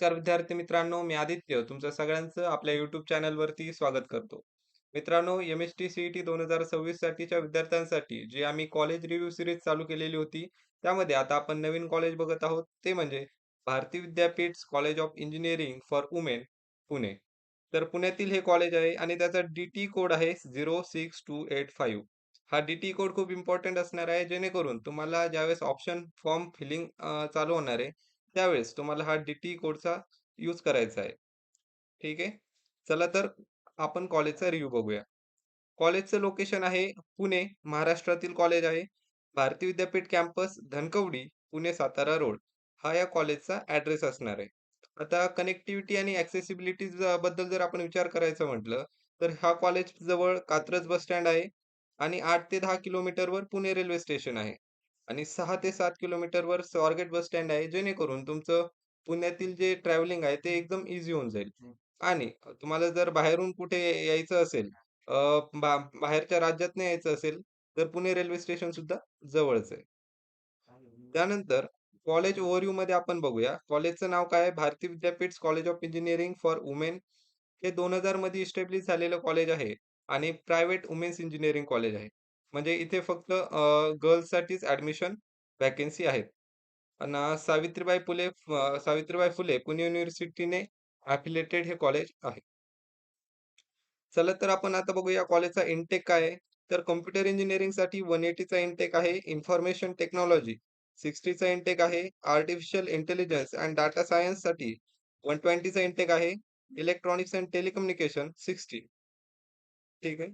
नमस्कार विद्यार्थी मित्रांनो, मी आदित्य तुमचं सगळ्यांचं आपल्या YouTube चॅनलवरती स्वागत करतो. मित्रांनो, एम-एस-टी सी-ई-टी 2026 साठीच्या विद्यार्थ्यांसाठी जी आम्ही कॉलेज रिव्ह्यू सीरीज चालू केलेली होती, त्यामध्ये आता आपण नवीन कॉलेज बघत आहोत, ते म्हणजे Bharati Vidyapeeth college of engineering for women, Pune. तर पुण्यातील हे कॉलेज आहे आणि त्याचा डी-टी कोड आहे 06285. हा डी-टी कोड खूप इम्पोर्टंट असणार आहे, जेणेकरून तुम्हाला ज्यावेळेस ऑप्शन फॉर्म फिलिंग चालू होणार आहे, त्यावेळेस तुम्हाला हा डी-टी कोडचा यूज करायचा आहे. ठीक आहे. चला तर आपण कॉलेजचा रिव्ह्यू बघूया. कॉलेजचं लोकेशन आहे पुणे, महाराष्ट्रातील कॉलेज आहे. भारती विद्यापीठ कॅम्पस धनकवडी, पुणे सातारा रोड हा या कॉलेजचा ॲड्रेस असणार आहे. आता कनेक्टिव्हिटी आणि ॲक्सेसिबिलिटी बद्दल जर आपण विचार करायचं म्हटलं, तर हा कॉलेज जवळ कात्रज बस स्टँड आहे आणि 8 ते 10 किलोमीटरवर पुणे रेल्वे स्टेशन आहे आणि 6 ते 7 किलोमीटरवर स्वारगेट बस स्टँड आहे, जेणेकरून तुमचं पुण्यातील जे ट्रॅव्हलिंग आहे ते एकदम ईझी होऊन जाईल. आणि तुम्हाला जर बाहेरून कुठे यायचं असेल, अ, बाहेरच्या राज्यातनं यायचं असेल, तर पुणे रेल्वे स्टेशन सुद्धा जवळच आहे. त्यानंतर कॉलेज ओव्हरव्ह्यूमध्ये आपण बघूया. कॉलेजचं नाव काय आहे? Bharati Vidyapeeth college of engineering for women. हे 2000 मध्ये इस्टॅब्लिश झालेलं कॉलेज आहे आणि प्रायव्हेट वुमेन्स इंजिनिअरिंग कॉलेज आहे. म्हणजे इथे फक्त गर्ल्ससाठीच ॲडमिशन व्हॅकन्सी आहेत. अन् सावित्रीबाई फुले पुणे युनिव्हर्सिटीने ॲफिलिएटेड हे कॉलेज आहे. चला तर आपण आता बघूया कॉलेजचा इंटेक काय आहे. तर कॉम्प्युटर इंजिनिअरिंगसाठी 180 चा इंटेक आहे. इन्फॉर्मेशन टेक्नॉलॉजी 60 चा इंटेक आहे. आर्टिफिशियल इंटेलिजन्स अँड डाटा सायन्ससाठी 120 चा इंटेक आहे. Electronics and telecommunication 60. ठीक आहे.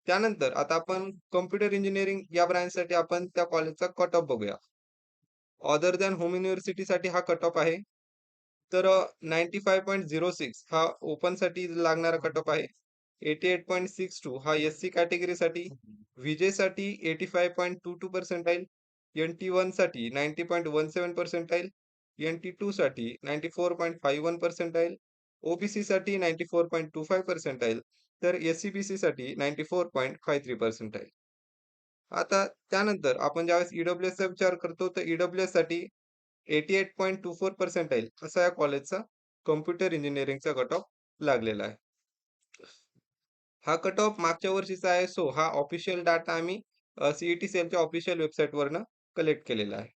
त्यानंतर आता आपण कॉम्प्युटर इंजिनिअरिंग या ब्रांचसाठी आपण त्या कॉलेजचा कट ऑफ बघूया. अदर दॅन होम युनिव्हर्सिटीसाठी हा कट ऑफ आहे. तर 95.06 हा ओपनसाठी लागणारा कट ऑफ आहे. 88.62 हा एस-सी कॅटेगरीसाठी, व्ही-जेसाठी 85.22 पर्सेंटाइल, एन-टी-1 साठी 90.17 पर्सेंटाइल, एन-टी-2 साठी 94.51 पर्सेंटाइल, ओ-बी-सी साठी 94.25 पर्सेंटाइल, तर एस-सी-बी-सी साठी 94.53 पर्सेंटाइल. आता त्यानंतर आपण ज्यावेळेस ई-डब्ल्यू-एसचा विचार करतो, तर ई-डब्ल्यू-एस साठी 88.24 पर्सेंटाइल असा या कॉलेजचा कॉम्प्युटर इंजिनिअरिंगचा कट ऑफ लागलेला आहे. हा कट ऑफ मागच्या वर्षीचा आहे. सो हा ऑफिशियल डाटा आम्ही सी-ई-टी सेलच्या ऑफिशियल वेबसाईटवरनं कलेक्ट केलेला आहे.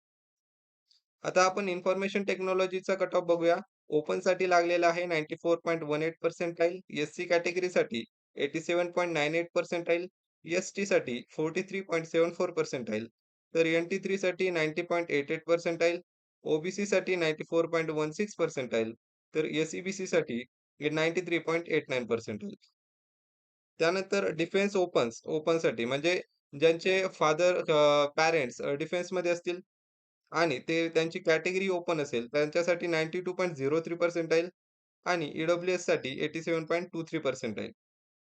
आता आपण इन्फॉर्मेशन टेक्नॉलॉजीचा कट ऑफ बघूया. ओपनसाठी लागलेला आहे 94.18 पर्सेंटाइल, एस-सी कॅटेगरीसाठी 87.98 पर्सेंटाइल, एस-टीसाठी 43.74 पर्सेंटाइल, तर एन-टी-3 साठी 90.88 पर्सेंटाइल, ओ-बी-सीसाठी 94.16 पर्सेंटाइल, तर एस-ई-बी-सी साठी 93.89 पर्सेंटाइल. त्यानंतर डिफेन्स ओपनसाठी म्हणजे ज्यांचे फादर पॅरेंट्स डिफेन्समध्ये असतील आणि त्यांची कॅटेगरी ओपन असेल, त्यांच्यासाठी 92.03 पर्सेंटाइल आणि ई-डब्ल्यू-एससाठी 87.23 पर्सेंटाइल.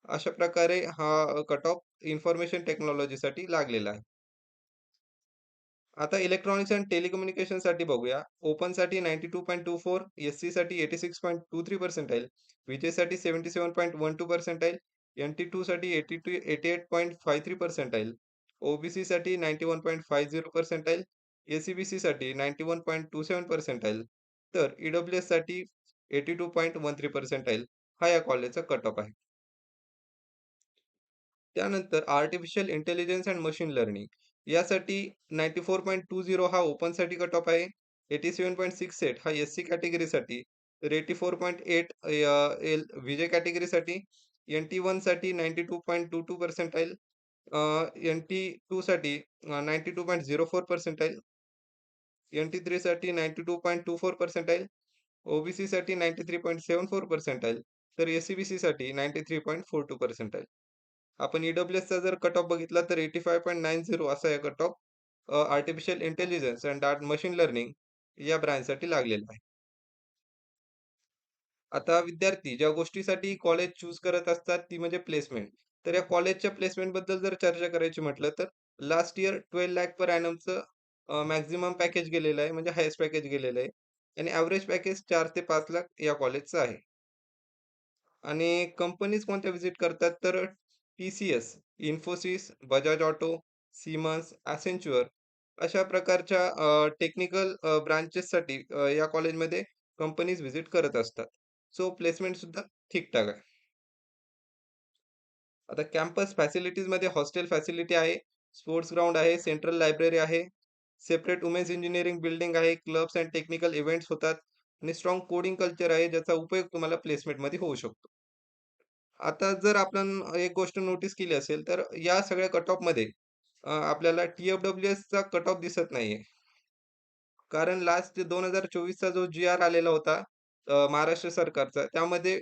अशा प्रकारे हा कट ऑफ इन्फॉर्मेशन टेक्नॉलॉजीसाठी लागलेला आहे. आता इलेक्ट्रॉनिक्स एंड टेलिकम्युनिकेशनसाठी बघूया. ओपनसाठी 92.24, एस-सीसाठी 86.23 पर्सेंटाइल, व्ही-जेसाठी 77.12 पर्सेंटाइल, एन-टी-2 साठी 88.53 पर्सेंटाइल, ओ-बी-सीसाठी 91.50 पर्सेंटाइल, एस-ई-बी-सीसाठी 91.27 पर्सेंटाइल, तर ई-डब्ल्यू-एससाठी 82.13 पर्सेंटाइल हा या कॉलेजचा कट ऑफ आहे. त्यानंतर artificial intelligence end machine learning यासाठी 94.20 हा ओपनसाठी कट ऑफ आहे. 87.68 हा एस-सी कॅटेगरीसाठी, तर 84.8 एल व्ही-जे कॅटेगरीसाठी, एन-टी-1 साठी 92.22 पर्सेंटाइल, एन-टी-2 साठी 92.04 पर्सेंटाइल, एन-टी-3 साठी 92.24 पर्सेंटाइल, ओ-बी-सी साठी 93.74 पर्सेंटाइल, तर एस-सी-बी-सी साठी 93.42 पर्सेंटाइल. आपण ई-डब्ल्यू-एसचा जर कट ऑफ बघितला तर 85.90 असा या cut off artificial intelligence and machine learning या ब्रांचसाठी लागलेला आहे. आता विद्यार्थी ज्या गोष्टीसाठी कॉलेज चूज करत असतात ती म्हणजे प्लेसमेंट. तर या कॉलेजच्या प्लेसमेंटबद्दल जर चर्चा करायची म्हटलं तर लास्ट इयर 12 लाख पर एनमचं मॅक्सिमम पॅकेज गेलेलं आहे म्हणजे हायेस्ट पॅकेज गेलेलं आहे आणि एव्हरेज पॅकेज 4 ते 5 लाख या कॉलेजचं आहे. आणि कंपनीज कोणत्या व्हिजिट करतात तर TCS, Infosys, Bajaj auto, Siemens, Accenture अशा प्रकारच्या टेक्निकल ब्रांचेससाठी या कॉलेजमध्ये कंपनीज व्हिजिट करत असतात. सो प्लेसमेंट सुद्धा ठीक-ठाक आहे. आता कॅम्पस फॅसिलिटीजमध्ये हॉस्टेल फॅसिलिटी आहे, स्पोर्ट्स ग्राउंड आहे, सेंट्रल लायब्ररी आहे, सेपरेट वुमेन्स इंजिनिअरिंग बिल्डिंग आहे, क्लब्स एंड टेक्निकल इव्हेंट्स होतात आणि स्ट्रॉंग कोडिंग कल्चर आहे, ज्याचा उपयोग तुम्हाला प्लेसमेंटमध्ये होऊ शकतो. आता जर आपण एक गोष्ट नोटीस केली असेल, तर या सगळ्या कट ऑफमध्ये आपल्याला टी-एफ-डब्ल्यू-एसचा कट ऑफ दिसत नाहीये. कारण लास्ट 2024चा जो जी-आर आलेला होता महाराष्ट्र सरकारचा, त्यामध्ये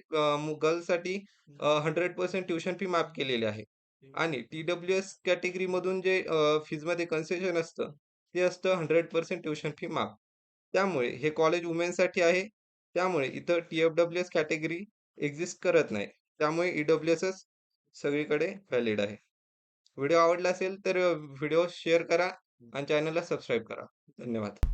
गर्ल्ससाठी 100% ट्युशन फी माफ केलेली आहे. आणि टी-डब्ल्यू-एस कॅटेगरीमधून जे फीजमध्ये कन्सेशन असतं, ते असतं 100% ट्युशन फी माफ. त्यामुळे हे कॉलेज वुमेनसाठी आहे. त्यामुळे इथं टी-एफ-डब्ल्यू-एस कॅटेगरी एक्झिस्ट करत नाही. त्यामुळे ई-डब्ल्यू-एसच सगळीकडे व्हॅलिड आहे. व्हिडिओ आवडला असेल तर व्हिडिओ शेअर करा आणि चॅनलला सबस्क्राईब करा. धन्यवाद.